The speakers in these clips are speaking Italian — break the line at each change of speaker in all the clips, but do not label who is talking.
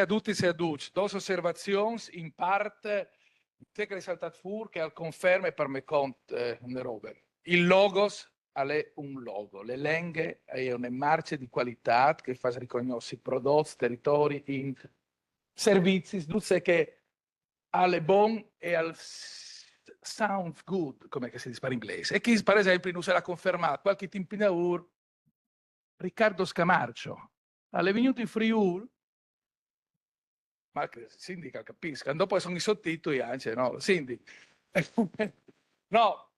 a tutti e a tutti. Dos osservazioni in parte, te che risaltate fuori, che al conferme per me conto le robe. Il logos è un logo, le lingue è una marcia di qualità che fa riconoscere i prodotti, territori, in servizi, tutto che alle buon e al sound good, come si dice in inglese. E chi, per esempio, non se l'ha confermato qualche tempo in ur, Riccardo Scamarcio, alle venuto in Friuli, ma sindica capisca, dopo sono i sottotitoli anche, no? Sindi. No,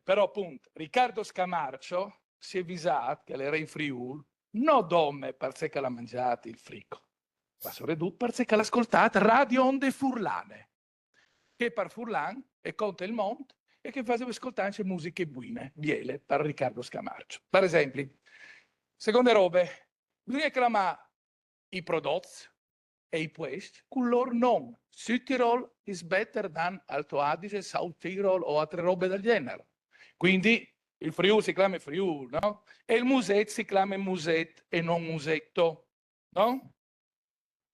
però appunto, Riccardo Scamarcio si è avvisato che era in Friuli, non dome perché l'ha mangiato il frico, ma soprattutto perché l'ha ascoltato Radio Onde Furlane, che per Furlan e conta il mondo e che faceva ascoltare anche musiche buone, biele, per Riccardo Scamarcio. Per esempio, seconde robe, bisogna chiamare i prodotti e i puesti con loro nome. Südtirol is better than Alto Adige, South Tirol o altre robe del genere. Quindi il Friuli si chiama Friuli, no? E il Muset si chiama Muset e non Musetto, no?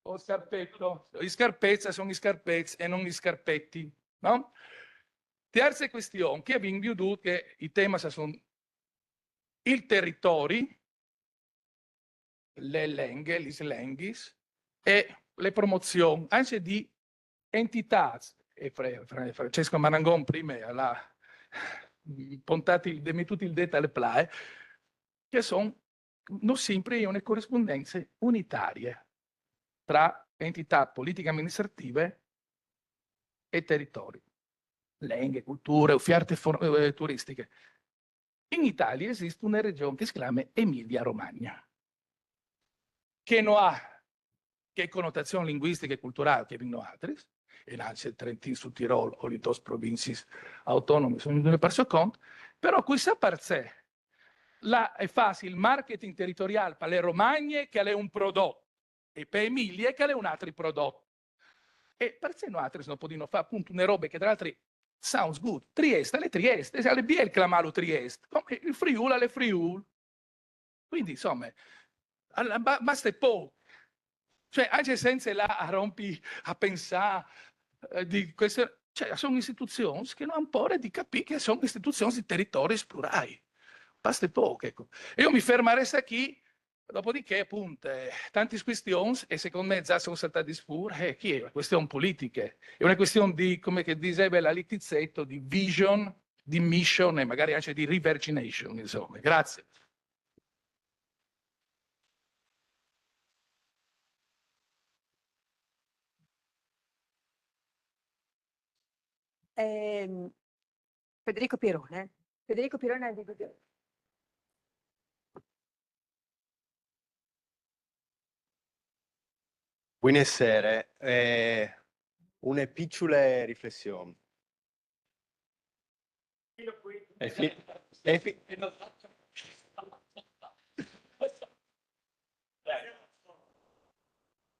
O scarpetto. Gli scarpezza sono gli scarpezzi e non gli scarpetti, no? Terza questione, che abbiamo visto che i temi sono il territorio, le lingue, gli slenghis e le promozioni, anche di entità. E Francesco Marangon prima ha mettuto il detto alle plae, che sono non sempre una corrispondenza unitaria tra entità politiche amministrative e territori, lingue, culture, offerte turistiche. In Italia esiste una regione che si chiama Emilia-Romagna, che non ha che connotazioni linguistiche e culturali che abbiamo altri, e anche il Trentino sul Tirolo o le due province autonome sono in perso conto, però qui sa per sé là è facile il marketing territoriale per le Romagne che è un prodotto e per Emilia che è un altro prodotto. E per sé noi altri non possiamo fare appunto una roba che tra l'altro sounds good. Trieste, le Trieste, alle Biel chiamalo Trieste, come il Friuli alle Friuli. Quindi insomma, basta poco. Cioè, anche senza là rompi a pensare di queste, cioè, sono istituzioni che non hanno paura di capire che sono istituzioni di territori esplorati. Basta poco, ecco. E io mi fermerei qui, dopodiché, appunto, tante questioni, e secondo me già sono saltate fuori, chi è una questione politica, è una questione di, come che diceva la Littizzetto, di vision, di mission e magari anche di revergination, insomma. Grazie.
Federico Pierone. Federico Pierone di
Buonasera, una piccola riflessione.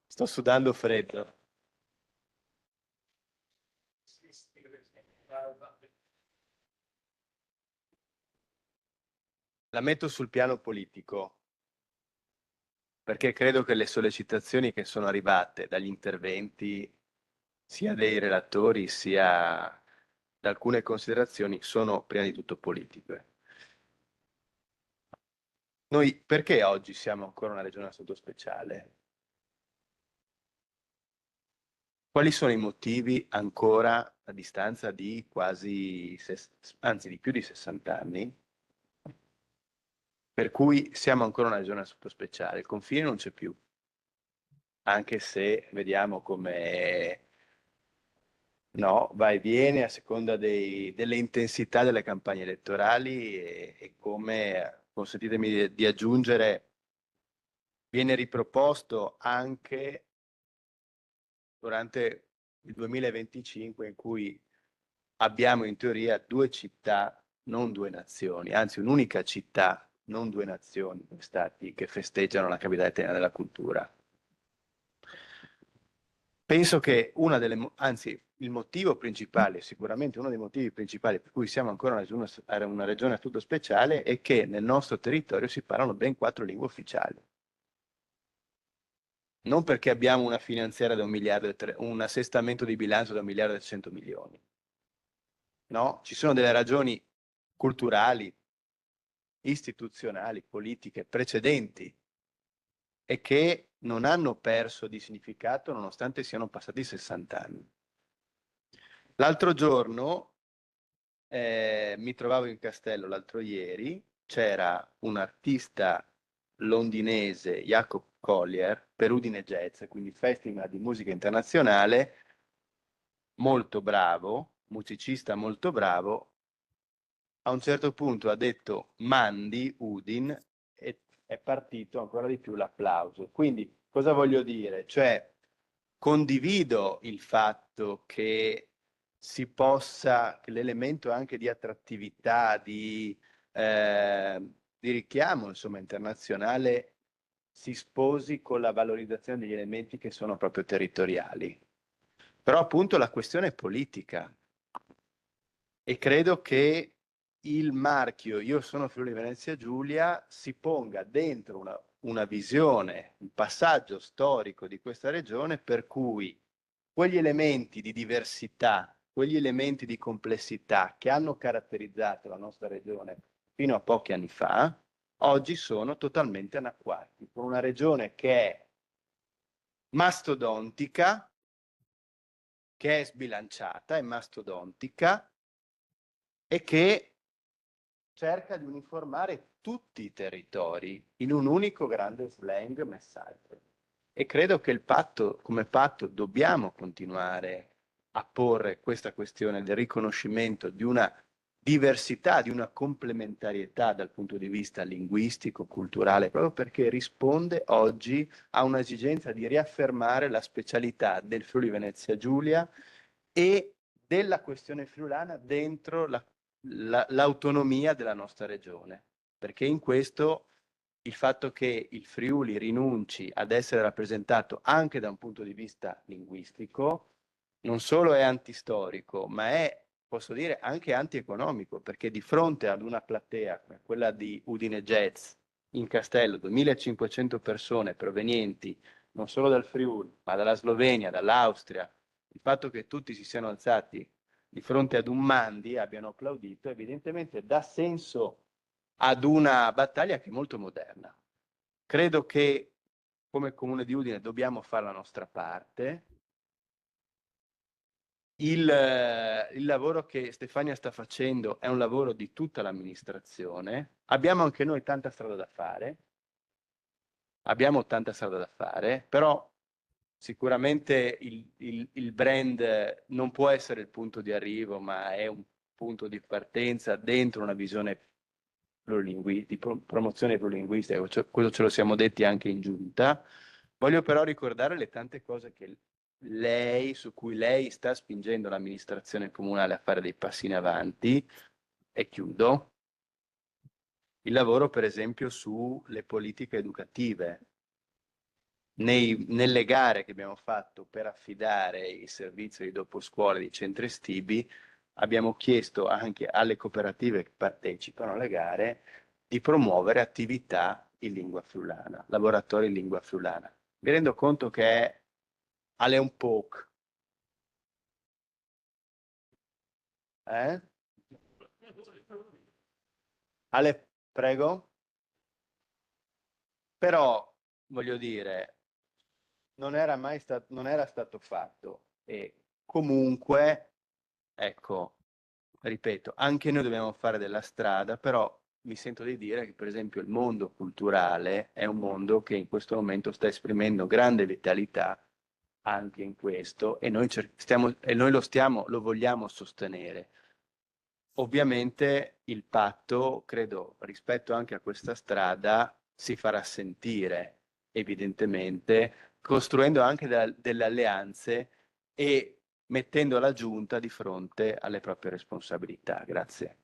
Sto sudando freddo. La metto sul piano politico, perché credo che le sollecitazioni che sono arrivate dagli interventi sia dei relatori sia da alcune considerazioni sono prima di tutto politiche. Noi perché oggi siamo ancora una regione a statuto speciale? Quali sono i motivi ancora a distanza di quasi, anzi di più di 60 anni, per cui siamo ancora una regione a statuto speciale? Il confine non c'è più, anche se vediamo come no, va e viene a seconda delle intensità delle campagne elettorali e come, consentitemi di aggiungere, viene riproposto anche durante il 2025 in cui abbiamo in teoria due città, non due nazioni, anzi un'unica città, non due nazioni, stati che festeggiano la capitale italiana della cultura. Penso che anzi il motivo principale, sicuramente uno dei motivi principali per cui siamo ancora una regione a statuto speciale è che nel nostro territorio si parlano ben 4 lingue ufficiali. non perché abbiamo una finanziaria da 1 miliardo un assestamento di bilancio da 1 miliardo e 100 milioni. No, ci sono delle ragioni culturali, istituzionali, politiche precedenti e che non hanno perso di significato nonostante siano passati 60 anni. L'altro giorno mi trovavo in castello l'altro ieri, c'era un artista londinese, Jacob Collier, per Udine Jazz, quindi Festival di musica internazionale, molto bravo, musicista molto bravo. A un certo punto ha detto Mandi, Udin, e è partito ancora di più l'applauso. Quindi cosa voglio dire? Cioè, condivido il fatto che si possa, che l'elemento anche di attrattività, di richiamo, insomma, internazionale si sposi con la valorizzazione degli elementi che sono proprio territoriali. Però appunto la questione è politica e credo che il marchio Io sono Friuli Venezia Giulia si ponga dentro una visione, un passaggio storico di questa regione per cui quegli elementi di diversità, quegli elementi di complessità che hanno caratterizzato la nostra regione fino a pochi anni fa, oggi sono totalmente anacquati, con una regione che è mastodontica, che è sbilanciata, è mastodontica e che cerca di uniformare tutti i territori in un unico grande slang messaggio. E credo che il patto, come patto, dobbiamo continuare a porre questa questione del riconoscimento di una diversità, di una complementarietà dal punto di vista linguistico, culturale, proprio perché risponde oggi a un'esigenza di riaffermare la specialità del Friuli Venezia Giulia e della questione friulana dentro l'autonomia della nostra regione, perché in questo il fatto che il Friuli rinunci ad essere rappresentato anche da un punto di vista linguistico non solo è antistorico, ma è, posso dire, anche antieconomico, perché di fronte ad una platea come quella di Udine Jazz in Castello, 2500 persone provenienti non solo dal Friuli, ma dalla Slovenia, dall'Austria, il fatto che tutti si siano alzati di fronte ad un Mandi, abbiano applaudito, evidentemente dà senso ad una battaglia che è molto moderna. Credo che come Comune di Udine dobbiamo fare la nostra parte. Il lavoro che Stefania sta facendo è un lavoro di tutta l'amministrazione. Abbiamo anche noi tanta strada da fare. Abbiamo tanta strada da fare, però sicuramente il brand non può essere il punto di arrivo, ma è un punto di partenza dentro una visione di promozione plurilinguistica. Questo ce lo siamo detti anche in giunta. Voglio però ricordare le tante cose che su cui lei sta spingendo l'amministrazione comunale a fare dei passi in avanti, e chiudo. Il lavoro, per esempio, sulle politiche educative. Nelle gare che abbiamo fatto per affidare il servizio di doposcuola dei centri estivi, abbiamo chiesto anche alle cooperative che partecipano alle gare di promuovere attività in lingua friulana, laboratori in lingua friulana. Mi rendo conto che è un poco. Ale, prego. Però, voglio dire, non era stato fatto e comunque, ecco, ripeto, anche noi dobbiamo fare della strada, però mi sento di dire che per esempio il mondo culturale è un mondo che in questo momento sta esprimendo grande vitalità anche in questo e noi, lo vogliamo sostenere. Ovviamente il patto, credo, rispetto anche a questa strada, si farà sentire, evidentemente, costruendo anche delle alleanze e mettendo la Giunta di fronte alle proprie responsabilità. Grazie.